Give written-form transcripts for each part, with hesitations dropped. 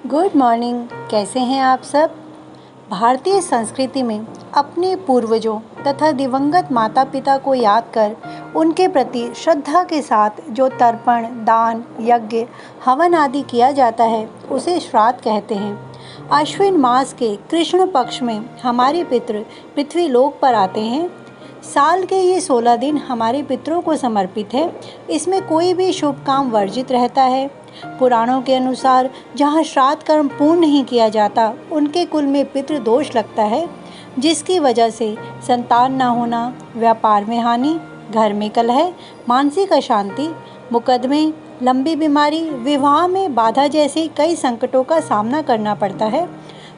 Good morning. कैसे हैं आप सब। भारतीय संस्कृति में अपने पूर्वजों तथा दिवंगत माता पिता को याद कर उनके प्रति श्रद्धा के साथ जो तर्पण, दान, यज्ञ, हवन आदि किया जाता है उसे श्राद्ध कहते हैं। आश्विन मास के कृष्ण पक्ष में हमारे पितृ पृथ्वी लोक पर आते हैं। साल के ये 16 दिन हमारे पितरों को समर्पित है। इसमें कोई भी शुभ काम वर्जित रहता है। पुराणों के अनुसार जहाँ श्राद्ध कर्म पूर्ण नहीं किया जाता उनके कुल में पितृ दोष लगता है, जिसकी वजह से संतान न होना, व्यापार में हानि, घर में कलह, मानसिक अशांति, मुकदमे, लंबी बीमारी, विवाह में बाधा जैसे कई संकटों का सामना करना पड़ता है।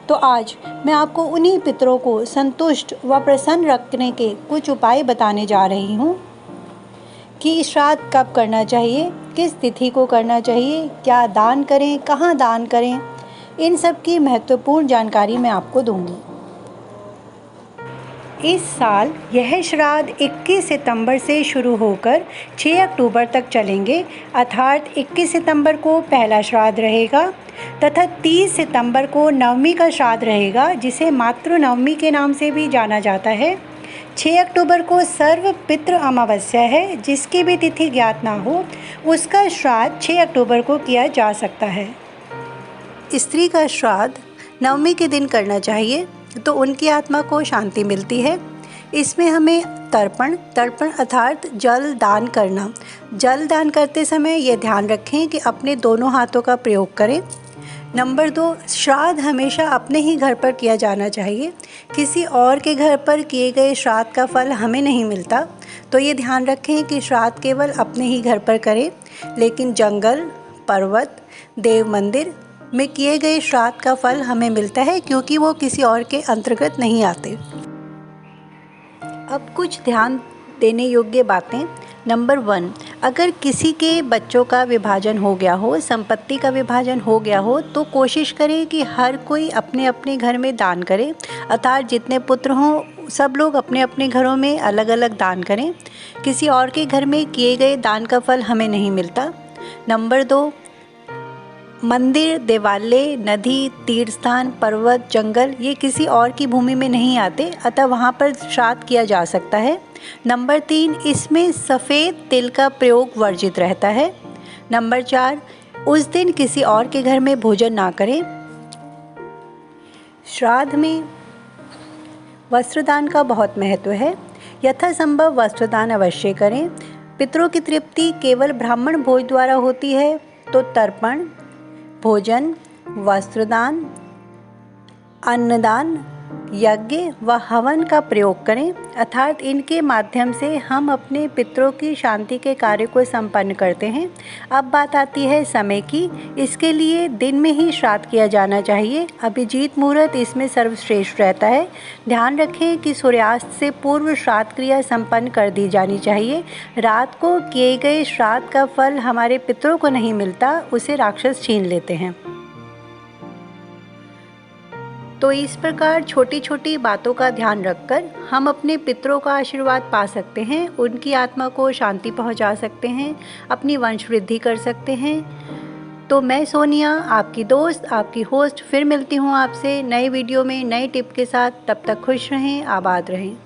तो आज मैं आपको उन्हीं पितरों को संतुष्ट व प्रसन्न रखने के कुछ उपाय बताने जा रही हूँ कि श्राद्ध कब करना चाहिए, किस तिथि को करना चाहिए, क्या दान करें, कहाँ दान करें, इन सब की महत्वपूर्ण जानकारी मैं आपको दूंगी। इस साल यह श्राद्ध 21 सितंबर से शुरू होकर 6 अक्टूबर तक चलेंगे, अर्थात 21 सितंबर को पहला श्राद्ध रहेगा तथा 30 सितंबर को नवमी का श्राद्ध रहेगा, जिसे मातृ नवमी के नाम से भी जाना जाता है। 6 अक्टूबर को सर्व पितृ अमावस्या है। जिसकी भी तिथि ज्ञात ना हो उसका श्राद्ध 6 अक्टूबर को किया जा सकता है। स्त्री का श्राद्ध नवमी के दिन करना चाहिए तो उनकी आत्मा को शांति मिलती है। इसमें हमें तर्पण अर्थात जल दान करना। जल दान करते समय ये ध्यान रखें कि अपने दोनों हाथों का प्रयोग करें। नंबर 2, श्राद्ध हमेशा अपने ही घर पर किया जाना चाहिए। किसी और के घर पर किए गए श्राद्ध का फल हमें नहीं मिलता, तो ये ध्यान रखें कि श्राद्ध केवल अपने ही घर पर करें। लेकिन जंगल, पर्वत, देव मंदिर में किए गए श्राद्ध का फल हमें मिलता है, क्योंकि वो किसी और के अंतर्गत नहीं आते। अब कुछ ध्यान देने योग्य बातें। नंबर 1, अगर किसी के बच्चों का विभाजन हो गया हो, संपत्ति का विभाजन हो गया हो, तो कोशिश करें कि हर कोई अपने अपने घर में दान करे, अर्थात जितने पुत्र हों सब लोग अपने अपने घरों में अलग अलग दान करें। किसी और के घर में किए गए दान का फल हमें नहीं मिलता। नंबर 2, मंदिर, देवालय, नदी, तीर्थ स्थान, पर्वत, जंगल ये किसी और की भूमि में नहीं आते, अतः वहाँ पर श्राद्ध किया जा सकता है। नंबर 3, इसमें सफ़ेद तिल का प्रयोग वर्जित रहता है। नंबर 4, उस दिन किसी और के घर में भोजन ना करें। श्राद्ध में वस्त्रदान का बहुत महत्व है। यथासंभव वस्त्रदान अवश्य करें। पितरों की तृप्ति केवल ब्राह्मण भोज द्वारा होती है, तो तर्पण, भोजन, वस्त्रदान, अन्नदान, यज्ञ व हवन का प्रयोग करें, अर्थात इनके माध्यम से हम अपने पितरों की शांति के कार्य को संपन्न करते हैं। अब बात आती है समय की। इसके लिए दिन में ही श्राद्ध किया जाना चाहिए। अभिजीत मुहूर्त इसमें सर्वश्रेष्ठ रहता है। ध्यान रखें कि सूर्यास्त से पूर्व श्राद्ध क्रिया संपन्न कर दी जानी चाहिए। रात को किए गए श्राद्ध का फल हमारे पितरों को नहीं मिलता, उसे राक्षस छीन लेते हैं। तो इस प्रकार छोटी छोटी बातों का ध्यान रखकर हम अपने पितरों का आशीर्वाद पा सकते हैं, उनकी आत्मा को शांति पहुंचा सकते हैं, अपनी वंश वृद्धि कर सकते हैं। तो मैं सोनिया, आपकी दोस्त, आपकी होस्ट, फिर मिलती हूं आपसे नए वीडियो में नए टिप के साथ। तब तक खुश रहें, आबाद रहें।